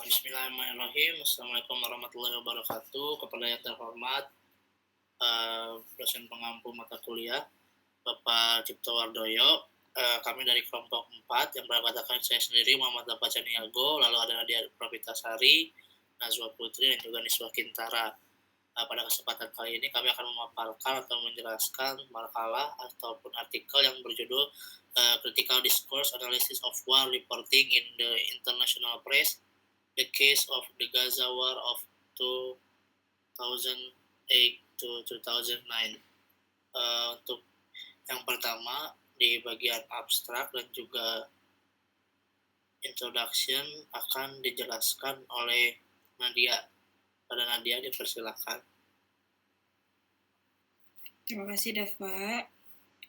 Bismillahirrahmanirrahim. Assalamualaikum warahmatullahi wabarakatuh. Kepada yang terhormat, dosen pengampu mata kuliah, Bapak Cipto Wardoyo, kami dari kelompok 4 yang beranggotakan saya sendiri, Muhammad Dafa Caniago, lalu ada Nadia Pravitasari, Nazwa Putri, dan juga Niswa Kintara. Pada kesempatan kali ini kami akan memaparkan atau menjelaskan makalah ataupun artikel yang berjudul Critical Discourse Analysis of War Reporting in the International Press, The Case of the Gaza War of 2008 to 2009. Untuk yang pertama di bagian abstrak dan juga introduction akan dijelaskan oleh Nadia. Pada Nadia dipersilakan. Terima kasih Dava.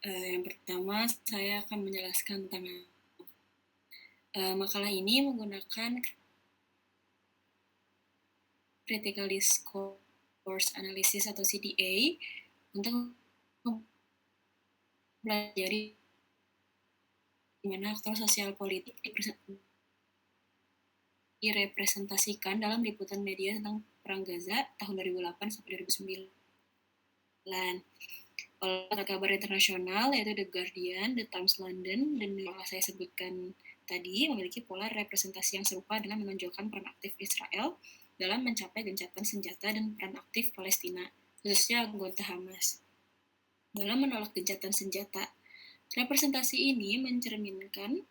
Yang pertama saya akan menjelaskan tentang makalah ini menggunakan Critical Discourse Analysis atau CDA untuk mempelajari bagaimana aktor sosial politik direpresentasikan dalam liputan media tentang Perang Gaza tahun 2008 sampai 2009. Oleh kabar internasional yaitu The Guardian, The Times London, dan yang saya sebutkan tadi memiliki pola representasi yang serupa dengan menonjolkan peran aktif Israel dalam mencapai gencatan senjata dan peran aktif Palestina, khususnya anggota Hamas. Dalam menolak gencatan senjata, representasi ini mencerminkan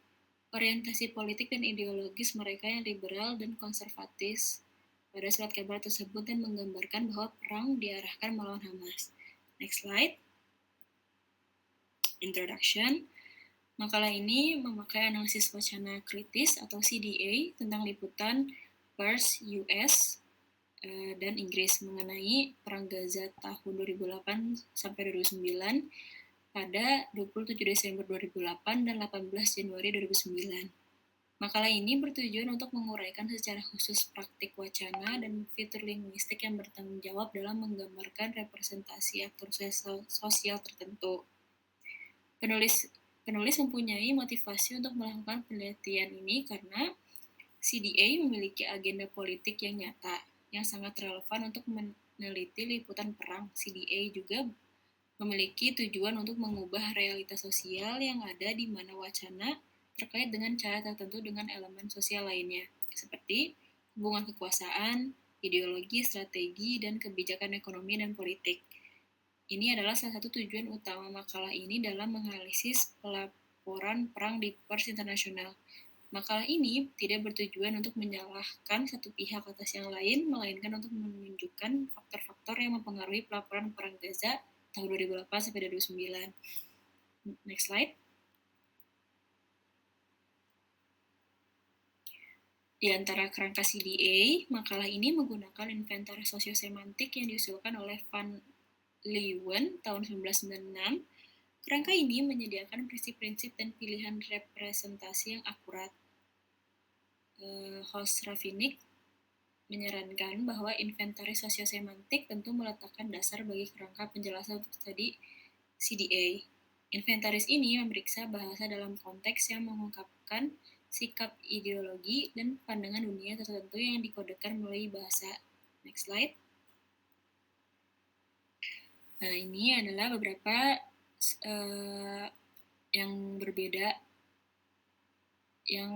orientasi politik dan ideologis mereka yang liberal dan konservatif pada surat kabar tersebut dan menggambarkan bahwa perang diarahkan melawan Hamas. Next slide. Introduction. Makalah ini memakai analisis wacana kritis atau CDA tentang liputan pers US dan Inggris mengenai Perang Gaza tahun 2008 sampai 2009 pada 27 Desember 2008 dan 18 Januari 2009. Makalah ini bertujuan untuk menguraikan secara khusus praktik wacana dan fitur linguistik yang bertanggung jawab dalam menggambarkan representasi aktor sosial tertentu. Penulis mempunyai motivasi untuk melakukan penelitian ini karena CDA memiliki agenda politik yang nyata, yang sangat relevan untuk meneliti liputan perang. CDA juga memiliki tujuan untuk mengubah realitas sosial yang ada di mana wacana terkait dengan cara tertentu dengan elemen sosial lainnya, seperti hubungan kekuasaan, ideologi, strategi, dan kebijakan ekonomi dan politik. Ini adalah salah satu tujuan utama makalah ini dalam menganalisis pelaporan perang di pers internasional. Makalah ini tidak bertujuan untuk menyalahkan satu pihak atas yang lain, melainkan untuk menunjukkan faktor-faktor yang mempengaruhi pelaporan perang Gaza tahun 2008 sampai 2009. Next slide. Di antara kerangka CDA, makalah ini menggunakan inventaris sosiosemantik yang diusulkan oleh Van Leeuwen tahun 1996. Kerangka ini menyediakan prinsip-prinsip dan pilihan representasi yang akurat. Host Rafinik menyarankan bahwa inventaris sosiosemantik tentu meletakkan dasar bagi kerangka penjelasan untuk studi CDA. Inventaris ini memeriksa bahasa dalam konteks yang mengungkapkan sikap ideologi dan pandangan dunia tertentu yang dikodekan melalui bahasa. Next slide. Nah, ini adalah beberapa yang berbeda yang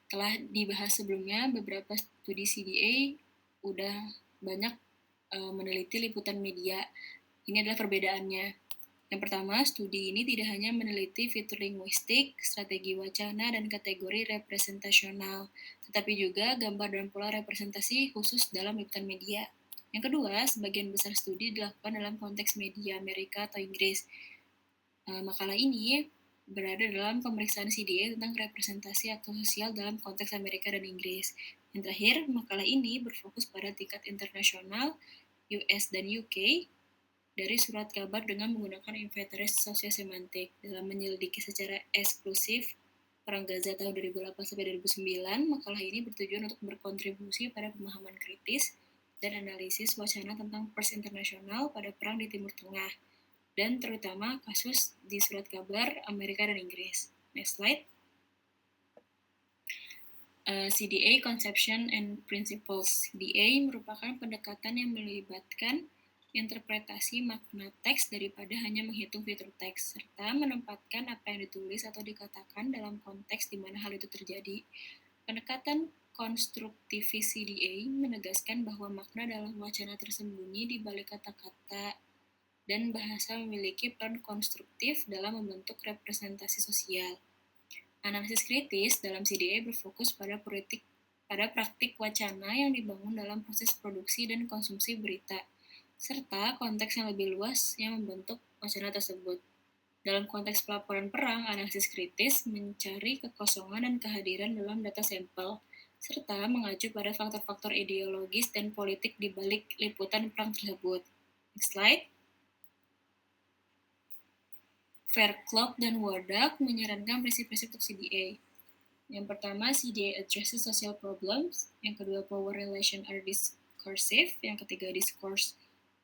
telah dibahas sebelumnya. Beberapa studi CDA udah banyak meneliti liputan media. Ini adalah perbedaannya. Yang pertama, studi ini tidak hanya meneliti fitur linguistik, strategi wacana, dan kategori representasional, tetapi juga gambar dan pola representasi khusus dalam liputan media. Yang kedua, sebagian besar studi dilakukan dalam konteks media Amerika atau Inggris. Makalah ini berada dalam pemeriksaan CDA tentang representasi aktor sosial dalam konteks Amerika dan Inggris. Yang terakhir, makalah ini berfokus pada tingkat internasional, US dan UK, dari surat kabar dengan menggunakan inventaris sosiosemantik dalam menyelidiki secara eksklusif Perang Gaza tahun 2008 sampai 2009. Makalah ini bertujuan untuk berkontribusi pada pemahaman kritis dan analisis wacana tentang pers internasional pada perang di Timur Tengah, dan terutama kasus di surat kabar Amerika dan Inggris. Next slide. CDA Conception and Principles. CDA merupakan pendekatan yang melibatkan interpretasi makna teks daripada hanya menghitung fitur teks, serta menempatkan apa yang ditulis atau dikatakan dalam konteks di mana hal itu terjadi. Pendekatan konstruktivis CDA menegaskan bahwa makna dalam wacana tersembunyi di balik kata-kata dan bahasa memiliki peran konstruktif dalam membentuk representasi sosial. Analisis kritis dalam CDA berfokus pada praktik wacana yang dibangun dalam proses produksi dan konsumsi berita, serta konteks yang lebih luas yang membentuk wacana tersebut. Dalam konteks pelaporan perang, analisis kritis mencari kekosongan dan kehadiran dalam data sampel, serta mengacu pada faktor-faktor ideologis dan politik di balik liputan perang tersebut. Next slide. Fairclough dan Wardak menyarankan prinsip-prinsip untuk CDA. Yang pertama, CDA addresses social problems. Yang kedua, power relation are discursive. Yang ketiga, discourse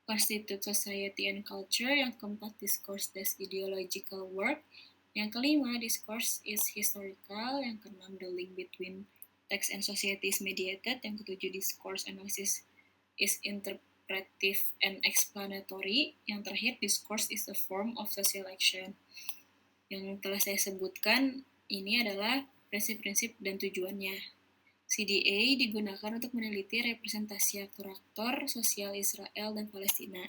constitute society and culture. Yang keempat, discourse does ideological work. Yang kelima, discourse is historical. Yang keenam, the link between text and society is mediated. Yang ketujuh, discourse analysis is interpretive and explanatory. Yang terakhir, discourse is a form of social action. Yang telah saya sebutkan ini adalah prinsip-prinsip dan tujuannya. CDA digunakan untuk meneliti representasi aktor-aktor sosial Israel dan Palestina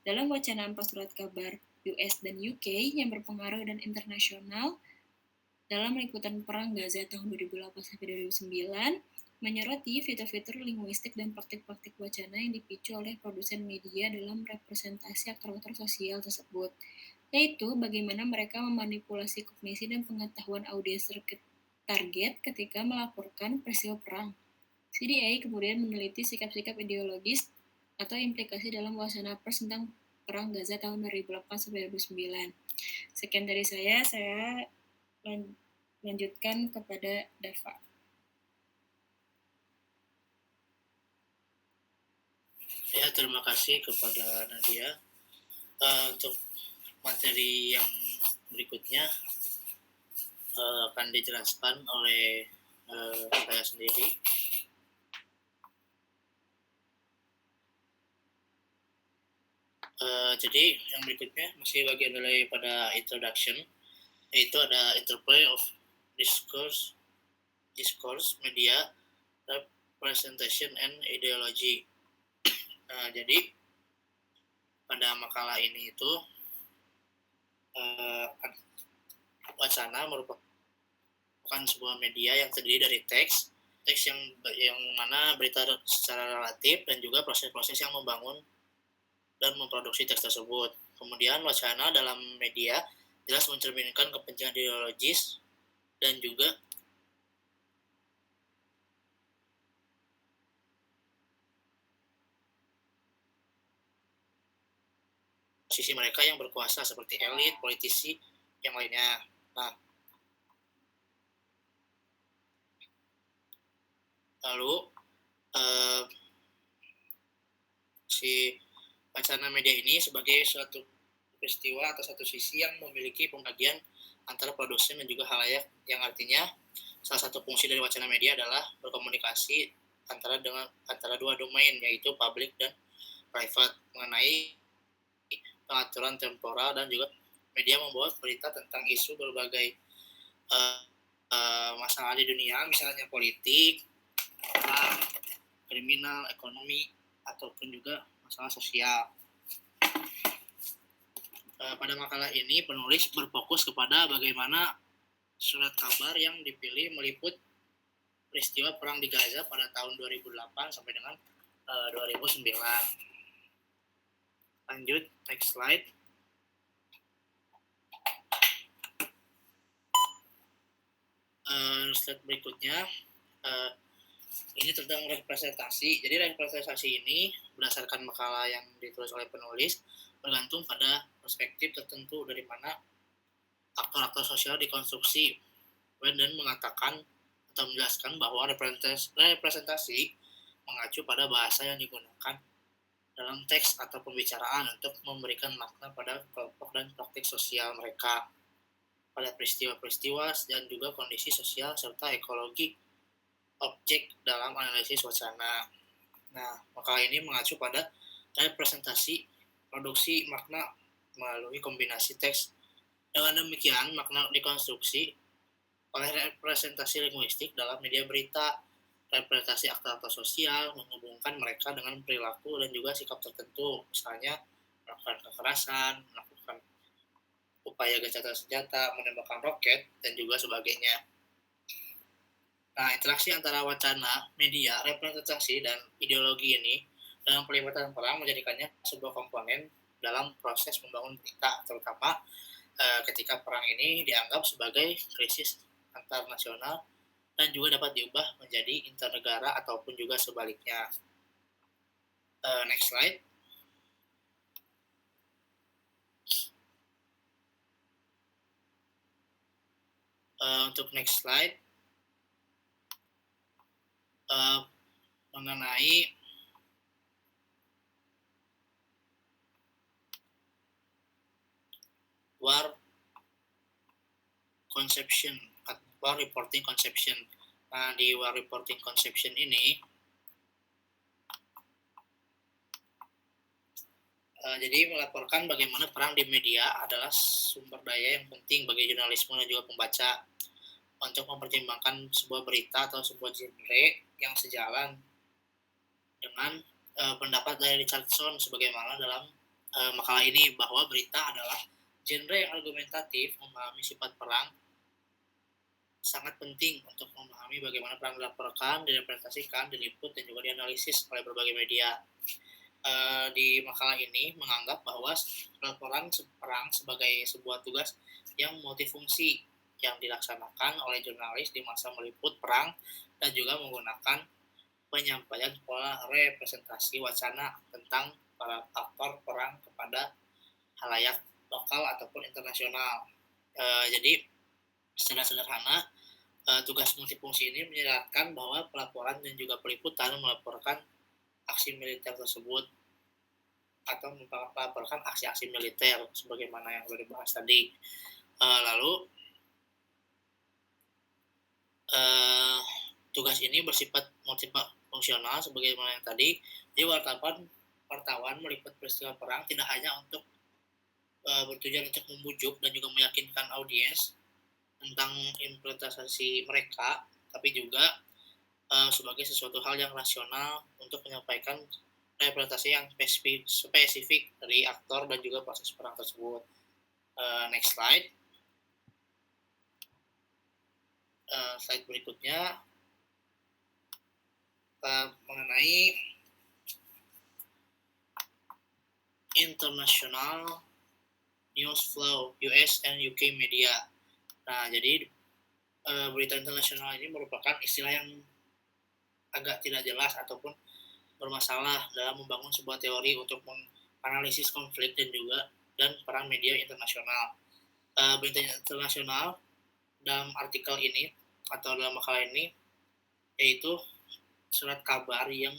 dalam wacana 4 surat kabar US dan UK yang berpengaruh dan internasional dalam liputan perang Gaza tahun 2008-2009, menyoroti fitur-fitur linguistik dan praktik-praktik wacana yang dipicu oleh produsen media dalam representasi aktor-aktor sosial tersebut, yaitu bagaimana mereka memanipulasi kognisi dan pengetahuan audiens target ketika melaporkan peristiwa perang. CDA kemudian meneliti sikap-sikap ideologis atau implikasi dalam wacana pers tentang perang Gaza tahun 2008-2009. Sekian dari saya lanjutkan kepada Dava. Ya, terima kasih kepada Nadia. Untuk materi yang berikutnya akan dijelaskan oleh saya sendiri. Jadi yang berikutnya masih bagian daripada introduction, yaitu ada interplay of discourse, media, representation, and ideology. Jadi pada makalah ini itu wacana merupakan sebuah media yang terdiri dari teks yang mana berita secara relatif dan juga proses-proses yang membangun dan memproduksi teks tersebut. Kemudian wacana dalam media jelas mencerminkan kepentingan ideologis dan juga sisi mereka yang berkuasa seperti elit, politisi, yang lainnya. Nah, lalu si wacana media ini sebagai suatu peristiwa atau satu sisi yang memiliki pembagian antara produsen dan juga halayak, yang artinya salah satu fungsi dari wacana media adalah berkomunikasi antara dua domain, yaitu public dan private, mengenai pengaturan temporal, dan juga media membawa berita tentang isu berbagai masalah di dunia, misalnya politik, perang, kriminal, ekonomi, ataupun juga masalah sosial. Pada makalah ini penulis berfokus kepada bagaimana surat kabar yang dipilih meliput peristiwa perang di Gaza pada tahun 2008 sampai dengan 2009. Lanjut, next slide. Slide berikutnya ini tentang representasi. Jadi representasi ini berdasarkan makalah yang ditulis oleh penulis bergantung pada perspektif tertentu dari mana aktor-aktor sosial dikonstruksi, dan mengatakan atau menjelaskan bahwa representasi mengacu pada bahasa yang digunakan dalam teks atau pembicaraan untuk memberikan makna pada kelompok dan praktik sosial mereka, pada peristiwa-peristiwa dan juga kondisi sosial serta ekologi objek dalam analisis wacana. Nah, makalah ini mengacu pada representasi produksi makna melalui kombinasi teks. Dengan demikian, makna dikonstruksi oleh representasi linguistik dalam media berita, representasi aktor-aktor sosial, menghubungkan mereka dengan perilaku dan juga sikap tertentu, misalnya melakukan kekerasan, melakukan upaya gencatan senjata, menembakkan roket, dan juga sebagainya. Nah, interaksi antara wacana, media, representasi, dan ideologi ini dalam pelibatan perang menjadikannya sebuah komponen dalam proses membangun berita, terutama ketika perang ini dianggap sebagai krisis antar nasional dan juga dapat diubah menjadi internegara ataupun juga sebaliknya. Next slide. Untuk next slide, mengenai war conception, war reporting conception. Nah, di war reporting conception ini, jadi melaporkan bagaimana perang di media adalah sumber daya yang penting bagi jurnalisme dan juga pembaca untuk mempertimbangkan sebuah berita atau sebuah genre yang sejalan dengan pendapat dari Richardson sebagaimana dalam makalah ini, bahwa berita adalah genre yang argumentatif, memahami sifat perang sangat penting untuk memahami bagaimana perang dilaporkan, direpresentasikan, diliput, dan juga dianalisis oleh berbagai media. Di makalah ini menganggap bahwa laporan perang sebagai sebuah tugas yang multifungsi yang dilaksanakan oleh jurnalis di masa meliput perang dan juga menggunakan penyampaian pola representasi wacana tentang para aktor perang kepada halayak lokal ataupun internasional. Jadi secara sederhana, tugas multifungsi ini menyeratkan bahwa pelaporan dan juga peliputan melaporkan aksi militer tersebut atau melaporkan aksi-aksi militer sebagaimana yang sudah dibahas tadi. Lalu tugas ini bersifat multifungsional sebagaimana yang tadi. Jadi wartawan meliput peristiwa perang tidak hanya untuk bertujuan untuk membujuk dan juga meyakinkan audiens tentang implementasi mereka, tapi juga sebagai sesuatu hal yang rasional untuk menyampaikan representasi yang spesifik dari aktor dan juga proses perang tersebut. Next slide. Slide berikutnya mengenai international news flow US and UK media. Nah, jadi berita internasional ini merupakan istilah yang agak tidak jelas ataupun bermasalah dalam membangun sebuah teori untuk menganalisis konflik dan perang media internasional. Berita internasional dalam artikel ini atau dalam makalah ini yaitu surat kabar yang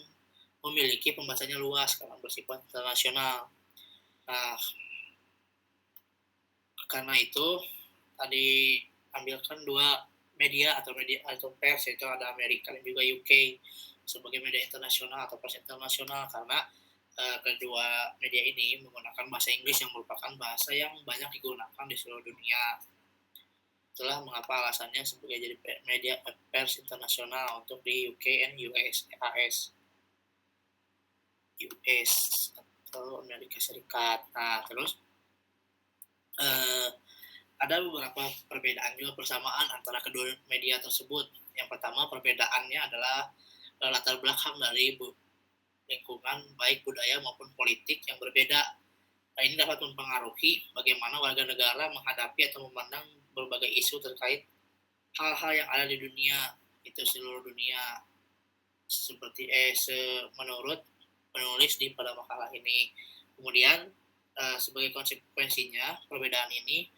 memiliki pembacanya luas karena bersifat internasional. Nah, karena itu tadi ambilkan dua media atau pers, yaitu ada Amerika dan juga UK sebagai media internasional atau pers internasional, karena kedua media ini menggunakan bahasa Inggris yang merupakan bahasa yang banyak digunakan di seluruh dunia. Itulah mengapa alasannya sebagai jadi media pers internasional untuk di UK and US atau Amerika Serikat. Nah, terus ada beberapa perbedaan juga persamaan antara kedua media tersebut. Yang pertama, perbedaannya adalah latar belakang dari lingkungan baik budaya maupun politik yang berbeda. Nah, ini dapat mempengaruhi bagaimana warga negara menghadapi atau memandang berbagai isu terkait hal-hal yang ada di dunia, itu seluruh dunia, seperti menurut penulis di pada makalah ini. Kemudian sebagai konsekuensinya, perbedaan ini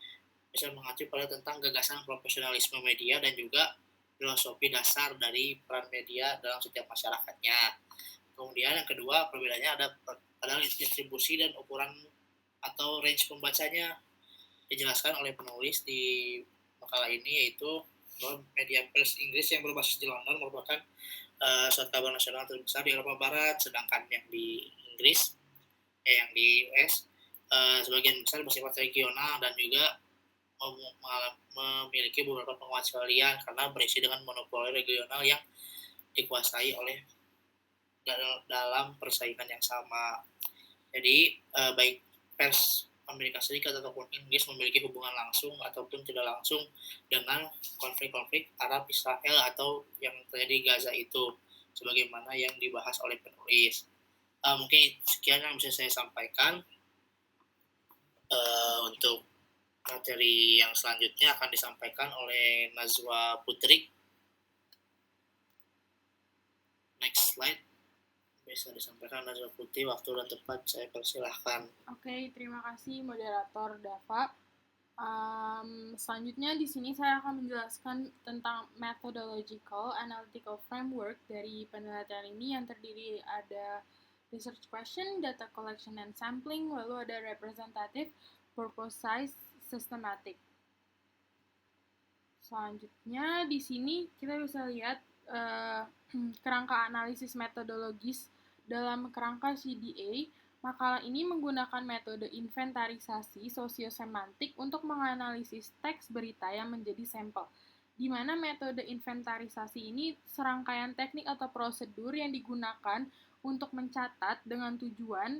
bisa mengacu pada tentang gagasan profesionalisme media dan juga filosofi dasar dari peran media dalam setiap masyarakatnya. Kemudian yang kedua, perbedaannya adalah distribusi dan ukuran atau range pembacanya. Dijelaskan oleh penulis di makalah ini, yaitu bahwa media pers Inggris yang berbasis di London merupakan surat kabar nasional terbesar di Eropa Barat, sedangkan yang di Inggris, yang di US sebagian besar bersifat regional dan juga memiliki beberapa penguat sekalian karena berisi dengan monopoli regional yang dikuasai oleh dalam persaingan yang sama. Jadi baik pers Amerika Serikat ataupun Inggris memiliki hubungan langsung ataupun tidak langsung dengan konflik-konflik Arab Israel atau yang terjadi di Gaza itu, sebagaimana yang dibahas oleh penulis. Mungkin sekian yang bisa saya sampaikan. Untuk materi yang selanjutnya akan disampaikan oleh Nazwa Putri. Next slide. Bisa disampaikan Nazwa Putri, waktu dan tempat saya persilahkan. Oke, terima kasih moderator Dava. Selanjutnya di sini saya akan menjelaskan tentang methodological analytical framework dari penelitian ini yang terdiri ada research question, data collection and sampling, lalu ada representative, purposized, systematic. Selanjutnya di sini kita bisa lihat kerangka analisis metodologis dalam kerangka CDA. Makalah ini menggunakan metode inventarisasi sosiosemantik untuk menganalisis teks berita yang menjadi sampel, di mana metode inventarisasi ini serangkaian teknik atau prosedur yang digunakan untuk mencatat dengan tujuan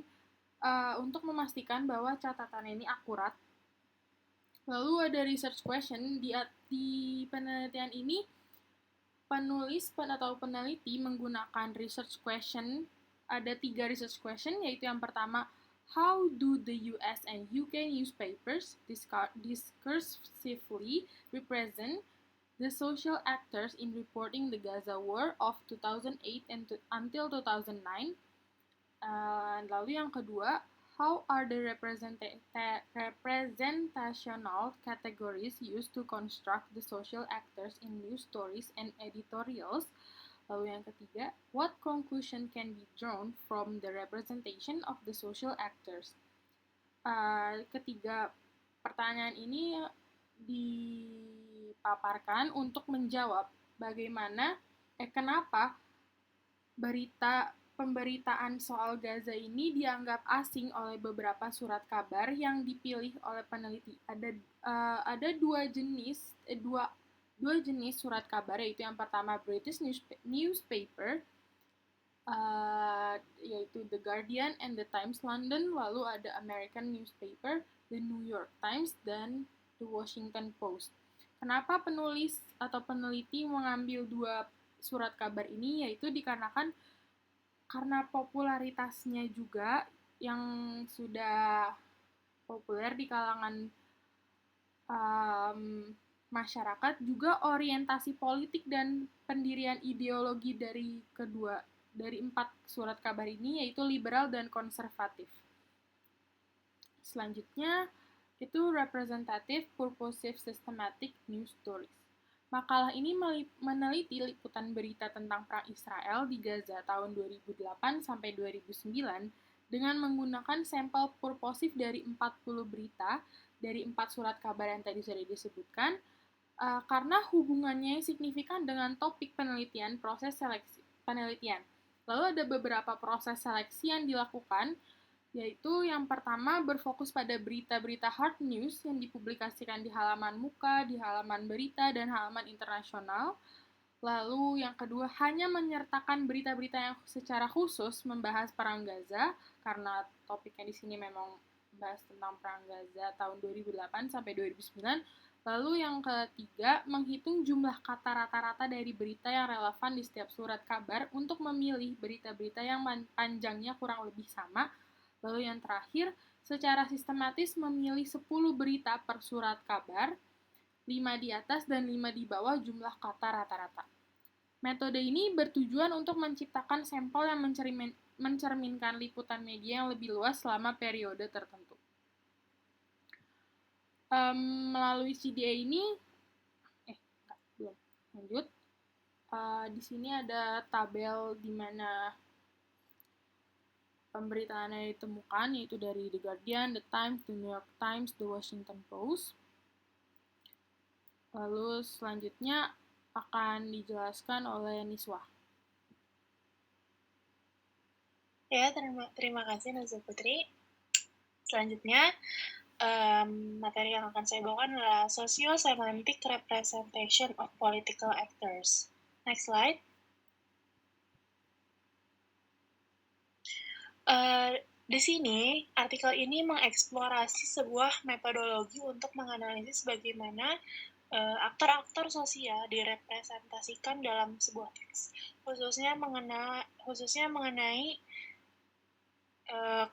untuk memastikan bahwa catatan ini akurat. Lalu ada research question. Di penelitian ini, penulis atau peneliti menggunakan research question. Ada 3 research question, yaitu yang pertama, how do the US and UK newspapers discursively represent the social actors in reporting the Gaza War of 2008 until 2009? Lalu yang kedua, how are the representational categories used to construct the social actors in news stories and editorials? Lalu yang ketiga, what conclusion can be drawn from the representation of the social actors? Ketiga pertanyaan ini dipaparkan untuk menjawab bagaimana kenapa pemberitaan soal Gaza ini dianggap asing oleh beberapa surat kabar yang dipilih oleh peneliti. Ada dua jenis surat kabar, yaitu yang pertama British newspaper, yaitu The Guardian and The Times London, lalu ada American newspaper, The New York Times, dan The Washington Post. Kenapa penulis atau peneliti mengambil 2 surat kabar ini? Yaitu dikarenakan karena popularitasnya juga yang sudah populer di kalangan masyarakat, juga orientasi politik dan pendirian ideologi dari 4 surat kabar ini, yaitu liberal dan konservatif. Selanjutnya itu representative, purposive, systematic news stories. Makalah ini meneliti liputan berita tentang perang Israel di Gaza tahun 2008 sampai 2009 dengan menggunakan sampel purposif dari 40 berita dari 4 surat kabar yang tadi sudah disebutkan, karena hubungannya signifikan dengan topik penelitian, proses seleksi penelitian. Lalu ada beberapa proses seleksi yang dilakukan, yaitu yang pertama berfokus pada berita-berita hard news yang dipublikasikan di halaman muka, di halaman berita, dan halaman internasional. Lalu yang kedua hanya menyertakan berita-berita yang secara khusus membahas perang Gaza, karena topiknya di sini memang membahas tentang perang Gaza tahun 2008 sampai 2009. Lalu yang ketiga, menghitung jumlah kata rata-rata dari berita yang relevan di setiap surat kabar untuk memilih berita-berita yang panjangnya kurang lebih sama. Lalu yang terakhir, secara sistematis memilih 10 berita per surat kabar, 5 di atas dan 5 di bawah jumlah kata rata-rata. Metode ini bertujuan untuk menciptakan sampel yang mencerminkan liputan media yang lebih luas selama periode tertentu. Melalui CDA ini, belum lanjut. Di sini ada tabel di mana pemberitaannya ditemukan, yaitu dari The Guardian, The Times, The New York Times, The Washington Post. Lalu selanjutnya akan dijelaskan oleh Niswa. Ya, terima kasih Nazwa Putri. Selanjutnya, materi yang akan saya bawakan adalah Socio-Semantic Representation of Political Actors. Next slide. Di sini, artikel ini mengeksplorasi sebuah metodologi untuk menganalisis bagaimana aktor-aktor sosial direpresentasikan dalam sebuah teks, khususnya mengenai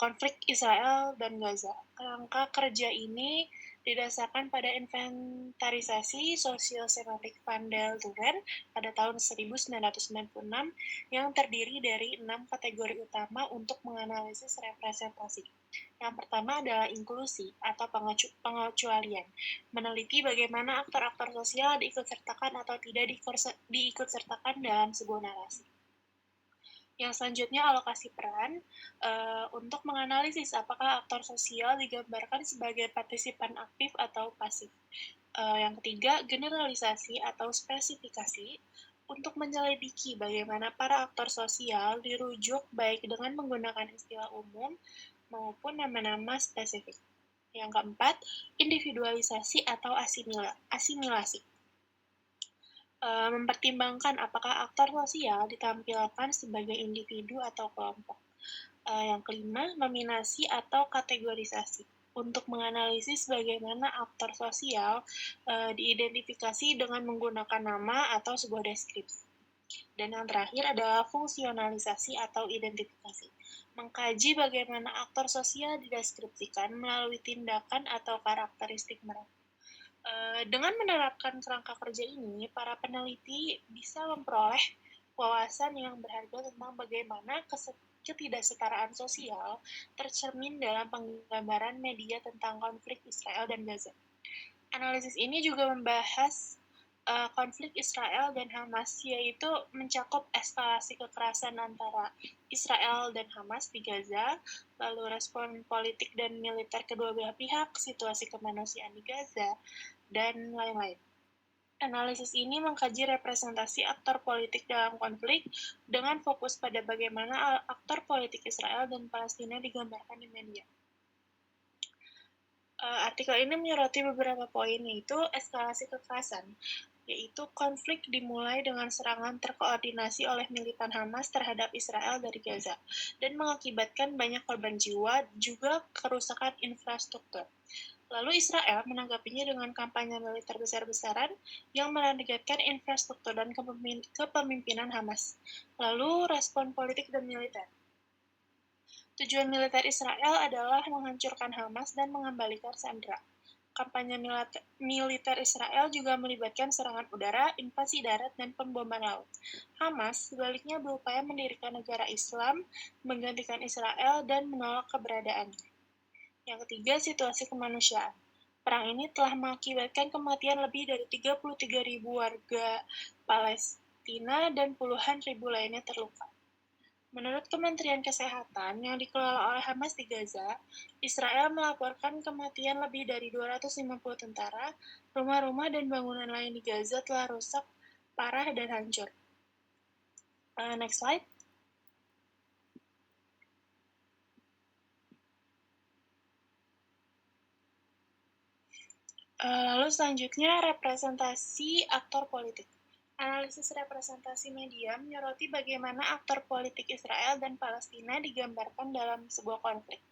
konflik Israel dan Gaza. Kerangka kerja ini didasarkan pada inventarisasi sosio-semantik Van der Duren pada tahun 1996 yang terdiri dari 6 kategori utama untuk menganalisis representasi. Yang pertama adalah inklusi atau pengecualian, meneliti bagaimana aktor-aktor sosial diikutsertakan atau tidak diikutsertakan dalam sebuah narasi. Yang selanjutnya alokasi peran untuk menganalisis apakah aktor sosial digambarkan sebagai partisipan aktif atau pasif. Yang ketiga, generalisasi atau spesifikasi untuk menyelidiki bagaimana para aktor sosial dirujuk baik dengan menggunakan istilah umum maupun nama-nama spesifik. Yang keempat, individualisasi atau asimilasi. Mempertimbangkan apakah aktor sosial ditampilkan sebagai individu atau kelompok. Yang kelima, nominasi atau kategorisasi untuk menganalisis bagaimana aktor sosial diidentifikasi dengan menggunakan nama atau sebuah deskripsi. Dan yang terakhir adalah fungsionalisasi atau identifikasi, mengkaji bagaimana aktor sosial dideskripsikan melalui tindakan atau karakteristik mereka. Dengan menerapkan kerangka kerja ini, para peneliti bisa memperoleh wawasan yang berharga tentang bagaimana ketidaksetaraan sosial tercermin dalam penggambaran media tentang konflik Israel dan Gaza. Analisis ini juga membahas konflik Israel dan Hamas, yaitu mencakup eskalasi kekerasan antara Israel dan Hamas di Gaza, lalu respon politik dan militer kedua belah pihak, situasi kemanusiaan di Gaza, dan lain-lain. Analisis ini mengkaji representasi aktor politik dalam konflik dengan fokus pada bagaimana aktor politik Israel dan Palestina digambarkan di media. Artikel ini menyoroti beberapa poin, yaitu eskalasi kekerasan, yaitu konflik dimulai dengan serangan terkoordinasi oleh militan Hamas terhadap Israel dari Gaza dan mengakibatkan banyak korban jiwa, juga kerusakan infrastruktur. Lalu Israel menanggapinya dengan kampanye militer besar-besaran yang menegaskan infrastruktur dan kepemimpinan Hamas. Lalu respon politik dan militer. Tujuan militer Israel adalah menghancurkan Hamas dan mengembalikan sandera. Kampanye militer Israel juga melibatkan serangan udara, invasi darat, dan pemboman laut. Hamas sebaliknya berupaya mendirikan negara Islam, menggantikan Israel, dan menolak keberadaannya. Yang ketiga, situasi kemanusiaan. Perang ini telah mengakibatkan kematian lebih dari 33.000 warga Palestina dan puluhan ribu lainnya terluka. Menurut Kementerian Kesehatan yang dikelola oleh Hamas di Gaza, Israel melaporkan kematian lebih dari 250 tentara, rumah-rumah dan bangunan lain di Gaza telah rusak parah dan hancur. Next slide. Lalu selanjutnya representasi aktor politik. Analisis representasi media menyoroti bagaimana aktor politik Israel dan Palestina digambarkan dalam sebuah konflik.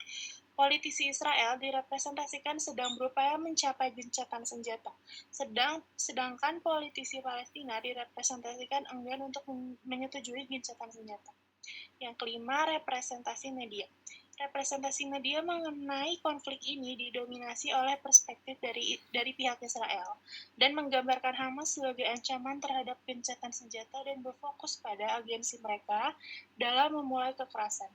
Politisi Israel direpresentasikan sedang berupaya mencapai gencatan senjata, sedangkan politisi Palestina direpresentasikan enggan untuk menyetujui gencatan senjata. Yang kelima, representasi media. Representasi media mengenai konflik ini didominasi oleh perspektif dari pihak Israel dan menggambarkan Hamas sebagai ancaman terhadap gencatan senjata dan berfokus pada agensi mereka dalam memulai kekerasan.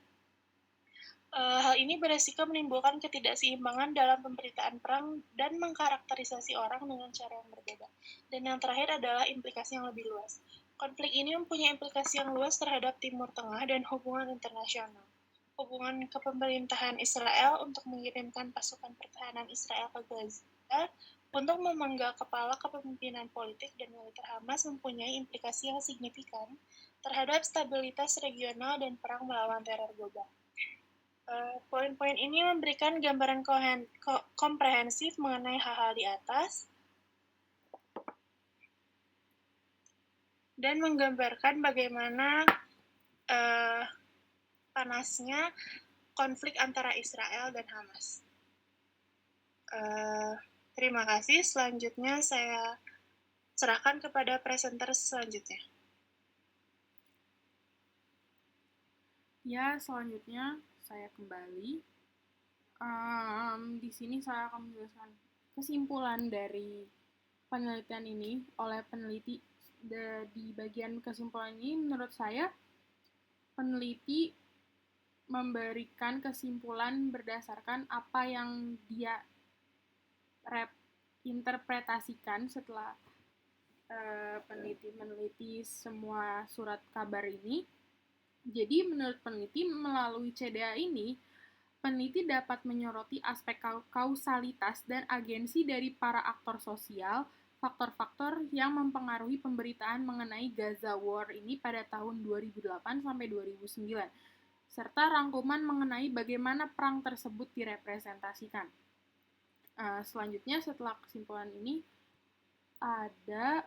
Hal ini beresiko menimbulkan ketidakseimbangan dalam pemberitaan perang dan mengkarakterisasi orang dengan cara yang berbeda. Dan yang terakhir adalah implikasi yang lebih luas. Konflik ini mempunyai implikasi yang luas terhadap Timur Tengah dan hubungan internasional. Hubungan kepemerintahan Israel untuk mengirimkan pasukan pertahanan Israel ke Gaza Untuk memenggal kepala kepemimpinan politik dan militer Hamas mempunyai implikasi yang signifikan terhadap stabilitas regional dan perang melawan teror global. Poin-poin ini memberikan gambaran komprehensif mengenai hal-hal di atas dan menggambarkan bagaimana panasnya konflik antara Israel dan Hamas. Terima kasih. Selanjutnya saya serahkan kepada presenter selanjutnya. Ya, selanjutnya saya kembali. Di sini saya akan menjelaskan kesimpulan dari penelitian ini oleh peneliti. Di bagian kesimpulan ini, menurut saya, peneliti memberikan kesimpulan berdasarkan apa yang dia interpretasikan setelah peneliti meneliti semua surat kabar ini. Jadi menurut peneliti, melalui CDA ini, peneliti dapat menyoroti aspek kausalitas dan agensi dari para aktor sosial, faktor-faktor yang mempengaruhi pemberitaan mengenai Gaza War ini pada tahun 2008 sampai 2009, serta rangkuman mengenai bagaimana perang tersebut direpresentasikan. Selanjutnya, setelah kesimpulan ini, ada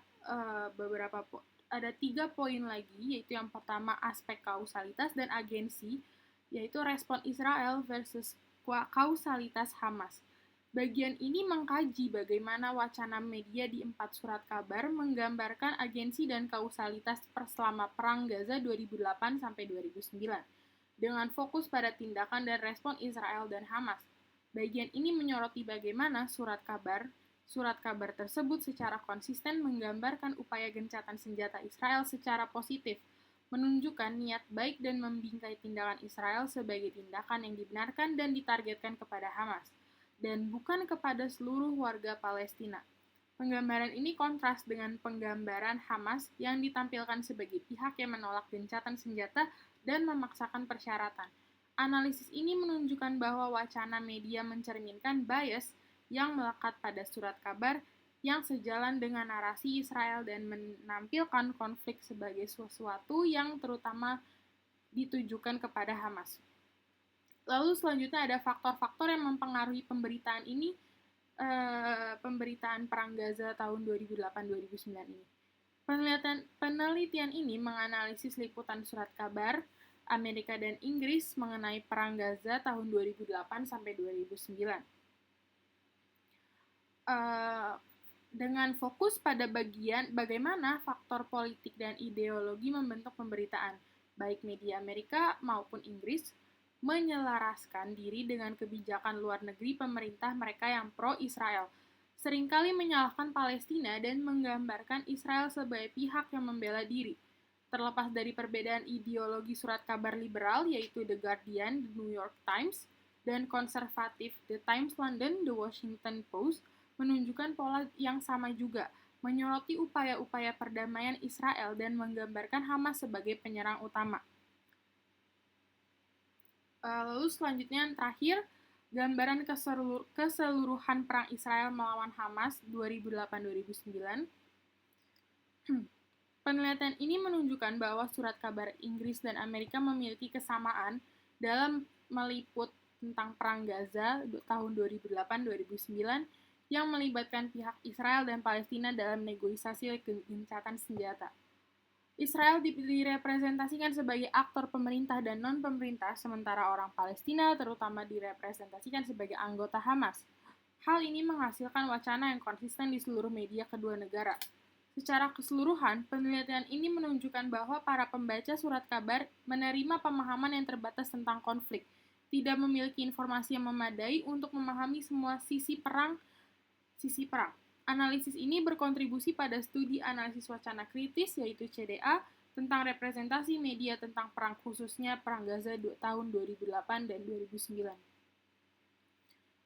ada 3 poin lagi, yaitu yang pertama aspek kausalitas dan agensi, yaitu respon Israel versus kausalitas Hamas. Bagian ini mengkaji bagaimana wacana media di 4 surat kabar menggambarkan agensi dan kausalitas selama Perang Gaza 2008 sampai 2009, dengan fokus pada tindakan dan respon Israel dan Hamas. Bagian ini menyoroti bagaimana surat kabar tersebut secara konsisten menggambarkan upaya gencatan senjata Israel secara positif, menunjukkan niat baik dan membingkai tindakan Israel sebagai tindakan yang dibenarkan dan ditargetkan kepada Hamas, dan bukan kepada seluruh warga Palestina. Penggambaran ini kontras dengan penggambaran Hamas yang ditampilkan sebagai pihak yang menolak gencatan senjata dan memaksakan persyaratan. Analisis ini menunjukkan bahwa wacana media mencerminkan bias yang melekat pada surat kabar yang sejalan dengan narasi Israel dan menampilkan konflik sebagai sesuatu yang terutama ditujukan kepada Hamas. Lalu selanjutnya ada faktor-faktor yang mempengaruhi pemberitaan ini, pemberitaan Perang Gaza tahun 2008-2009 ini. Penelitian ini menganalisis liputan surat kabar Amerika dan Inggris mengenai Perang Gaza tahun 2008 sampai 2009. Dengan fokus pada bagaimana faktor politik dan ideologi membentuk pemberitaan, baik media Amerika maupun Inggris, menyelaraskan diri dengan kebijakan luar negeri pemerintah mereka yang pro-Israel, seringkali menyalahkan Palestina dan menggambarkan Israel sebagai pihak yang membela diri. Terlepas dari perbedaan ideologi surat kabar liberal, yaitu The Guardian, The New York Times, dan konservatif The Times London, The Washington Post, menunjukkan pola yang sama juga, menyoroti upaya-upaya perdamaian Israel dan menggambarkan Hamas sebagai penyerang utama. Lalu selanjutnya yang terakhir, gambaran keseluruhan perang Israel melawan Hamas 2008-2009. Penelitian ini menunjukkan bahwa surat kabar Inggris dan Amerika memiliki kesamaan dalam meliput tentang Perang Gaza tahun 2008-2009 yang melibatkan pihak Israel dan Palestina dalam negosiasi gencatan senjata. Israel direpresentasikan sebagai aktor pemerintah dan non-pemerintah, sementara orang Palestina terutama direpresentasikan sebagai anggota Hamas. Hal ini menghasilkan wacana yang konsisten di seluruh media kedua negara. Secara keseluruhan, penelitian ini menunjukkan bahwa para pembaca surat kabar menerima pemahaman yang terbatas tentang konflik, tidak memiliki informasi yang memadai untuk memahami semua sisi perang. Analisis ini berkontribusi pada studi analisis wacana kritis, yaitu CDA, tentang representasi media tentang perang, khususnya Perang Gaza tahun 2008 dan 2009.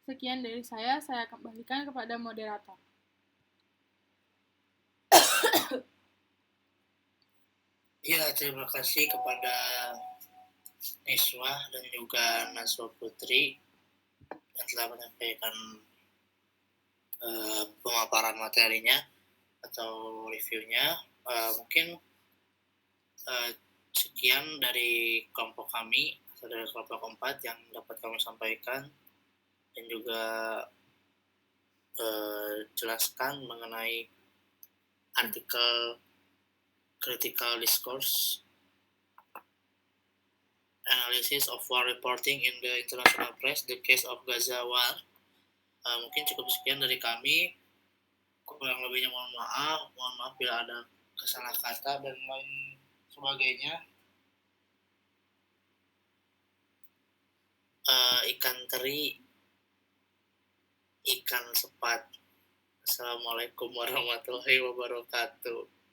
Sekian dari saya kembalikan kepada moderator. Ya, terima kasih kepada Niswa dan juga Naswa Putri yang telah menyampaikan pemaparan materinya atau reviewnya. Mungkin sekian dari kelompok kami atau dari kelompok 4 yang dapat kami sampaikan, dan juga jelaskan mengenai artikel Critical Discourse Analysis of War Reporting in the International Press, The Case of Gaza War. Mungkin cukup sekian dari kami. Kurang lebihnya mohon maaf bila ada kesalah kata dan lain sebagainya. Ikan teri, ikan sepat. Assalamualaikum warahmatullahi wabarakatuh.